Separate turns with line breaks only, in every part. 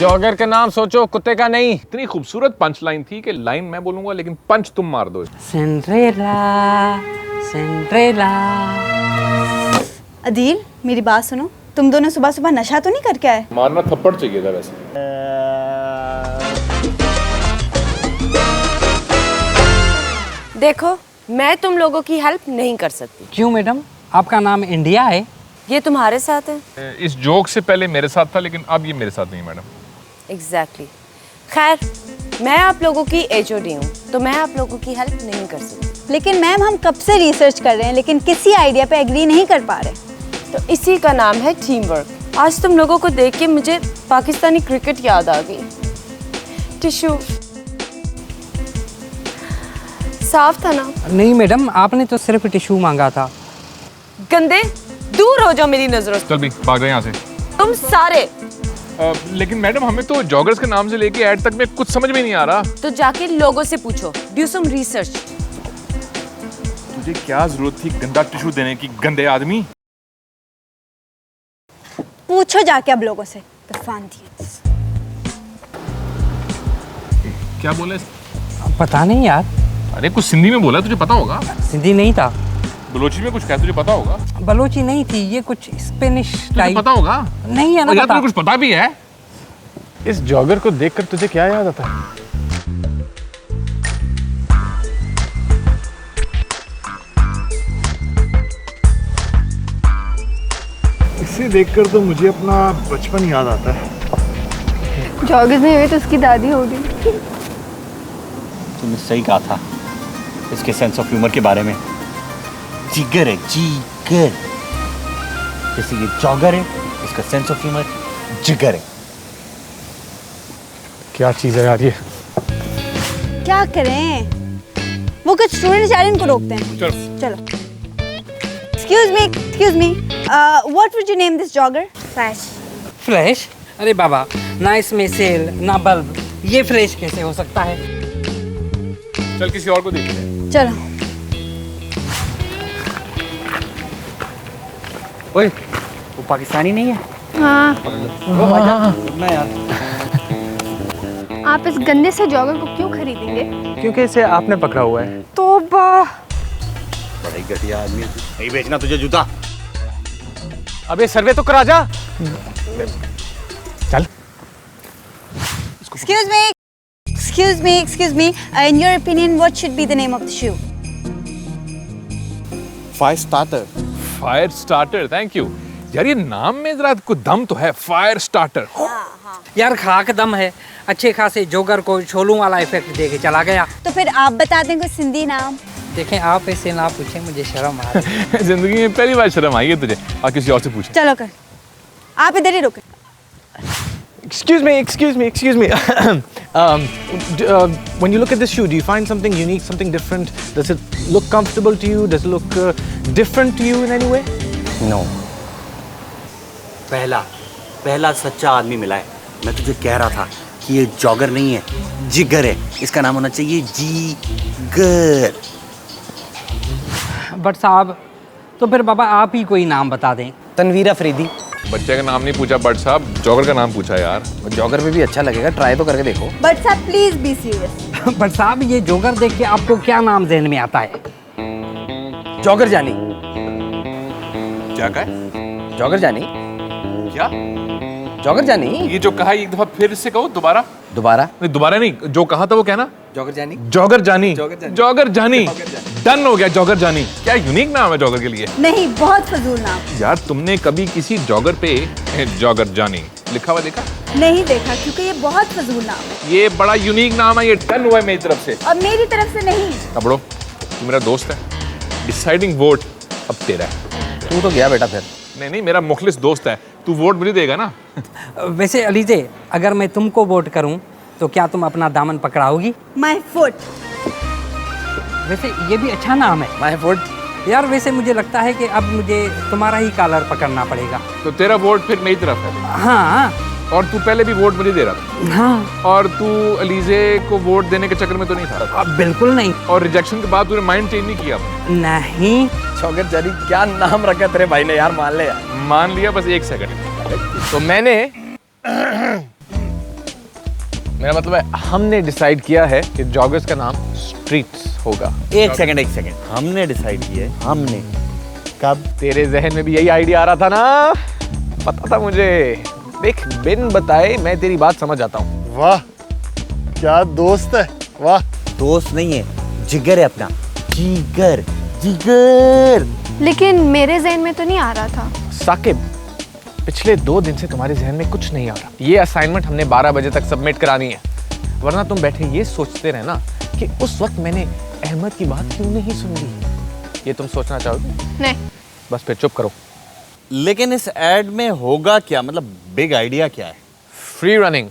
Jogger का नाम सोचो, कुत्ते का नहीं।
इतनी खूबसूरत पंच लाइन थी कि लाइन मैं बोलूंगा लेकिन पंच तुम मार दो।
Cinderella Cinderella.
अदील मेरी बात सुनो, तुम दोनों सुबह सुबह नशा तो नहीं करके आए?
मारना थप्पड़ चाहिए था वैसे।
देखो, मैं तुम लोगों की हेल्प नहीं कर सकती।
क्यों मैडम, आपका नाम इंडिया है?
ये तुम्हारे साथ है।
इस जोक से पहले मेरे साथ था लेकिन अब ये मेरे साथ नहीं मैडम।
एग्जैक्टली। खैर, मैं आप लोगों की एचओडी हूँ, तो मैं आप लोगों की हेल्प नहीं कर सकती।
लेकिन मैम हम कब से रिसर्च कर रहे हैं लेकिन किसी आइडिया पे एग्री नहीं कर पा रहे।
तो इसी का नाम है टीम वर्क। आज तुम लोगों को देख के मुझे पाकिस्तानी क्रिकेट याद आ गई। टिश्यू साफ था ना?
नहीं मैडम, आपने तो सिर्फ टिश्यू मांगा था।
गंदे, दूर हो जाओ मेरी नजरों से।
चल भी भाग जाए यहाँ से।
तुम सारे।
लेकिन मैडम हमें तो जॉगर्स के नाम से लेके ऐड तक में कुछ समझ में नहीं आ रहा।
तो जाके लोगों से पूछो, डू सम रिसर्च।
तुझे क्या जरूरत थी गंदा टिश्यू देने की, गंदे आदमी?
पूछो जाके अब लोगों से।
क्या बोले?
पता नहीं यार।
अरे कुछ सिंधी में बोला, तुझे पता होगा।
सिंधी नहीं था।
बलोची में कुछ कहा, तुझे पता होगा।
बलोची नहीं थी, ये कुछ स्पेनिश
तुझे
टाइप।
पता होगा।
नहीं है ना
यार
पता।
तुझे कुछ पता भी है।
इस जॉगर को देखकर तुझे क्या याद आता है?
इसे देखकर तो मुझे अपना बचपन याद आता है।
जॉगर्स नहीं हुए तो उसकी दादी होगी।
तुमने सही कहा था इसके सेंस ऑफ ह्यूमर के बारे में। जिगर है, जिगर। जैसे ये जॉगर है, इसका सेंस ऑफ ह्यूमर जिगर है।
क्या चीज है यार ये?
क्या करें, वो कुछ स्टूडेंट्स यार इनको रोकते हैं। चलो। Excuse me, what would you name this jogger?
Flash? अरे बाबा, ना इसमें सेल ना बल्ब, ये फ्लैश कैसे हो सकता है?
चल किसी और को देखते हैं।
चलो।
ओए, वो पाकिस्तानी नहीं है?
हाँ,
ना यार।
आप इस गंदे से जॉगर को क्यों खरीदेंगे?
क्योंकि इसे आपने पकड़ा हुआ है।
तौबा।
बड़ा ही घटिया आदमी है। नहीं बेचना तुझे जूता।
अबे सर्वे तो करा जा। चल।
Excuse me. In your opinion, what should be the name of the shoe?
Fire starter.
Fire starter, thank you. यार ये नाम में जरा कुछ दम तो है, फायर स्टार्टर।
यार खाक दम है। अच्छे खासे जोगर को छोलू वाला इफेक्ट दे के चला गया।
तो फिर आप बता दें कोई सिंधी नाम।
देखें, आप ऐसे ना पूछें, मुझे शर्म आ रही है।
जिंदगी में पहली बार शर्म आई है तुझे। और किसी और से पूछ।
चलो कर, आप इधर ही रुके।
Excuse me. When you look at this shoe, do you find something unique, something different? Does it look comfortable to you? Does it look different to you in any way?
No. पहला सच्चा आदमी मिला है। मैं तुझे कह रहा था कि ये जॉगर नहीं है, जिगर है। इसका नाम होना चाहिए जिगर।
बट साहब, तो फिर बाबा आप ही कोई नाम बता दें।
तनवीर अफरीदी।
बच्चे का नाम नहीं पूछा बट साहब, जॉगर का नाम पूछा यार।
जॉगर में भी अच्छा लगेगा, ट्राई तो करके देखो।
बट साहब प्लीज बी सीरियस।
बट साहब, ये जोगर देख के आपको क्या नाम ज़हन में आता है?
जॉगर जानी।
क्या कहा?
जॉगर जानी।
क्या?
जॉगर जानी।
ये जो कहा एक दफा फिर से कहो, दोबारा। दोबारा नहीं, जो कहा था वो कहना।
जॉगर जानी।
जॉगर जानी। डन हो गया, जॉगर जानी। क्या यूनिक नाम है जॉगर के लिए।
नहीं, बहुत फजूल नाम।
यार तुमने कभी किसी जॉगर पे जॉगर जानी लिखा हुआ देखा?
नहीं देखा, क्योंकि ये बहुत फजूल नाम है।
ये बड़ा यूनिक नाम है, ये डन हुआ है मेरी तरफ से।
और मेरी तरफ से नहीं।
अबड़ो, तू मेरा दोस्त है, डिसाइडिंग वोट अब तेरा है।
तू तो गया बेटा फिर।
नहीं, मेरा मुखलिस दोस्त है, तू वोट मुझे देगा ना।
वैसे अलीजे, अगर मैं तुमको वोट करूं तो क्या तुम अपना दामन पकड़ाओगी?
My foot.
वैसे ये भी अच्छा नाम है,
माय फुट।
यार वैसे मुझे लगता है कि अब मुझे तुम्हारा ही कॉलर पकड़ना पड़ेगा।
तो तेरा वोट फिर मेरी तरफ है।
हाँ।
और तू पहले भी वोट मुझे दे रहा था।
हाँ।
और तू अलीजे को वोट देने के चक्कर में तो नहीं था?
अब बिल्कुल नहीं।
और रिजेक्शन के बाद तूने माइंड चेंज नहीं किया?
नहीं।
जॉगर जानी क्या नाम रखा तेरे भाई ने यार, मान ले यार।
मान लिया, बस एक सेकंड।
तो मैंने
मेरा मतलब है हमने डिसाइड किया है कि जॉगर्स का नाम स्ट्रीट्स होगा।
एक सेकंड, हमने डिसाइड किया है। हमने कब?
तेरे जहन में भी यही आइडिया आ रहा था ना? पता था मुझे। देख, बिन बताए मैं तेरी बात समझ आता हूँ।
वाह, क्या दोस्त है, वाह।
दोस्त नहीं है, जिगर है अपना, जिगर जिगर।
लेकिन मेरे जहन में तो नहीं आ रहा था।
साकिब, पिछले 2 दिन से तुम्हारे जहन में कुछ नहीं आ रहा। ये असाइनमेंट हमने 12 बजे तक सबमिट करानी है, वरना तुम बैठे ये सोचते रहना कि उस वक्त मैंने अहमद की बात क्यों नहीं सुन ली। ये तुम सोचना चाहोगे?
नहीं।
बस फिर चुप करो।
लेकिन इस एड में होगा क्या, मतलब बिग आइडिया क्या है?
Free running.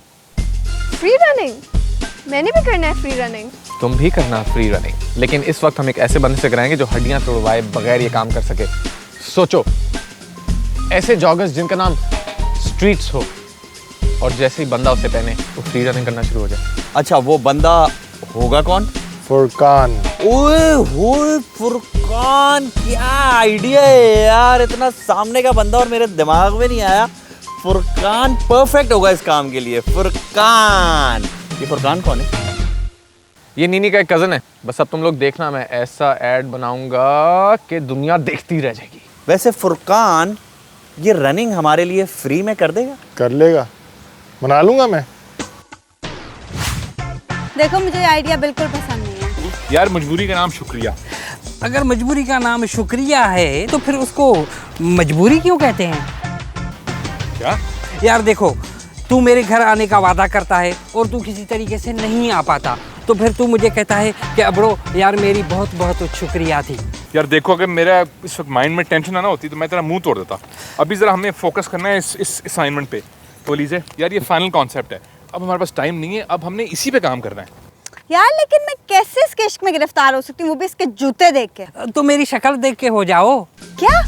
Free running? मैंने भी करना है फ्री रनिंग।
तुम भी करना फ्री रनिंग, लेकिन इस वक्त हम एक ऐसे बंदे से कराएंगे जो हड्डियां तोड़वाए बगैर ये काम कर सके। सोचो, ऐसे जॉगर्स जिनका नाम स्ट्रीट्स हो, और जैसे ही बंदा उसे पहने तो फ्री रनिंग करना शुरू हो जाए।
अच्छा, वो बंदा होगा कौन?
फुरकान।
ओए होए फुरकान, क्या आइडिया है यार। इतना सामने का बंदा और मेरे दिमाग में नहीं आया। फुरकान परफेक्ट होगा इस काम के लिए। फुरकान, ये फुरकान कौन है?
ये नीनी का एक कज़न है। बस अब तुम लोग देखना, मैं ऐसा ऐड बनाऊंगा कि दुनिया देखती रह जाएगी।
वैसे फुरकान ये रनिंग हमारे लिए फ्री में कर देगा?
कर लेगा, बना लूंगा मैं।
देखो, मुझे आइडिया बिल्कुल पसंद नहीं है।
यार मजबूरी का नाम शुक्रिया।
अगर मजबूरी का नाम शुक्रिया है तो फिर उसको मजबूरी क्यों कहते हैं?
क्या?
यार देखो, तू मेरे घर आने का वादा करता है और तू किसी तरीके से नहीं आ पाता, तो फिर तू मुझे कहता है कि अबड़ो यार मेरी बहुत बहुत शुक्रिया थी।
यार देखो, अगर मेरा इस वक्त माइंड में टेंशन ना होती तो मैं तेरा मुंह तोड़ देता। अभी ज़रा हमें फोकस करना है इस असाइनमेंट पे। तो लीजिए यार, ये फाइनल कॉन्सेप्ट है। अब हमारे पास टाइम नहीं है, अब हमने इसी पे काम करना है।
यार लेकिन मैं कैसे इसके इश्क में गिरफ्तार हो सकती हूँ, वो भी इसके जूते देख के?
तो मेरी शक्ल देख के हो जाओ।
क्या?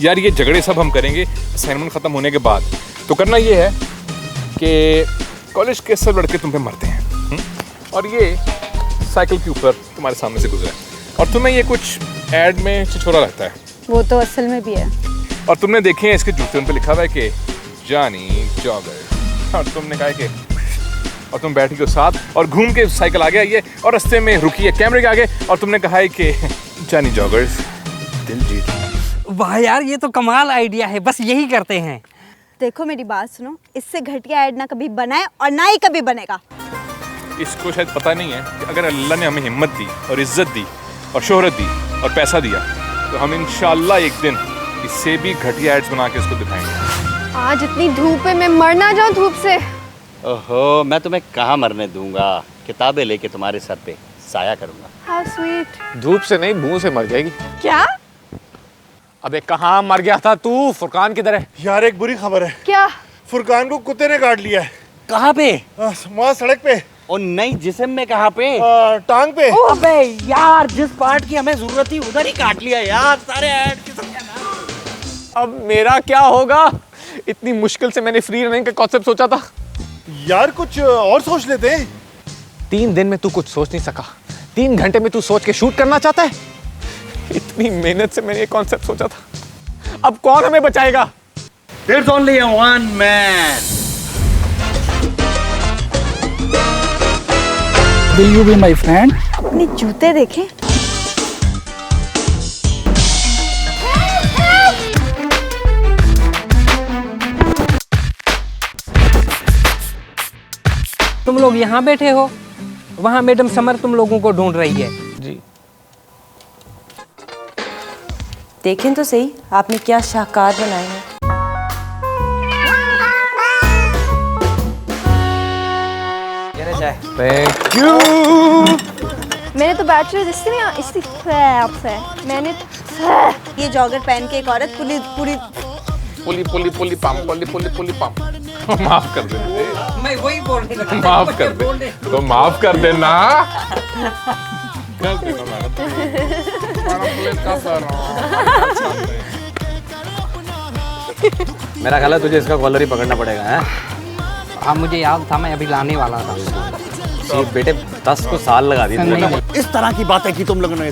यार ये झगड़े सब हम करेंगे असाइनमेंट ख़त्म होने के बाद। तो करना ये है कि कॉलेज के सब लड़के तुम पे मरते हैं, और ये साइकिल के ऊपर तुम्हारे सामने से गुजरा है, और तुम्हें ये कुछ ऐड में छिछोरा लगता है।
वो तो असल में भी है।
और तुमने देखे हैं इसके जूते, उन पे लिखा हुआ है कि जानी जॉगर, और तुमने कहा है कि, और तुम बैठ के साथ और घूम के साइकिल आगे आई है और रास्ते में रुकी है कैमरे के आगे, और तुमने कहा है कि जानी जॉगर्स दिल जीत।
वाह यार, ये तो कमाल आइडिया है, बस यही करते हैं।
देखो मेरी बात सुनो, इससे घटिया ऐड ना कभी बनाए और ना ही कभी बनेगा।
इसको शायद पता नहीं है कि अगर अल्लाह ने हमें हिम्मत दी और इज्जत दी और शोहरत दी और पैसा दिया, तो हम इंशाल्लाह एक दिन इससे भी घटिया एड्स बना के उसको दिखाएंगे।
आज इतनी धूप है, मैं मर ना जाऊं धूप से।
ओहो, मैं तुम्हें कहाँ मरने दूंगा। किताबें लेके तुम्हारे सर पे साया करूंगा।
How sweet.
धूप से नहीं, मुंह से मर जाएगी।
क्या?
अबे कहाँ मर गया था तू? फुरकान किधर है?
यार एक बुरी खबर है।
क्या?
फुरकान को कुत्ते ने काट लिया है।
कहाँ पे?
वहाँ सड़क पे।
और नई जिस्म में कहाँ पे?
टांग पे।
अबे यार, जिस पार्ट की हमें जरूरत थी उधर ही काट लिया यार। सारे ऐड किस्म के नाम।
अब मेरा क्या होगा? इतनी मुश्किल से मैंने फ्री रनिंग का कॉन्सेप्ट सोचा था।
यार कुछ और सोच लेते हैं।
3 दिन में तू कुछ सोच नहीं सका, 3 घंटे में तू सोच के शूट करना चाहता है? इतनी मेहनत से मैंने ये कॉन्सेप्ट सोचा था, अब कौन हमें बचाएगा?
There's only a one man.
Will you be my friend?
अपने जूते देखे।
तुम लोग यहाँ बैठे हो, वहाँ मैडम समर तुम लोगों को ढूंढ रही है।
जी।
देखें तो सही आपने क्या शाहकार बनाए हैं।
Thank you.
मैंने तो बैचलर इसी से मैंने
ये जॉगर पहन के एक औरत पूरी
पुली पम। माफ कर दे,
मैं वही बोलने लगा।
माफ कर दे, तो माफ कर देना। कर देना
मेरा ख्याल है तुझे इसका कॉलर ही पकड़ना पड़ेगा। है
हाँ, मुझे याद था, मैं अभी लाने वाला था।
तो बेटे 10 को साल लगा दी तुमने।
नहीं।
इस तरह की बातें की तुम लोगों ने।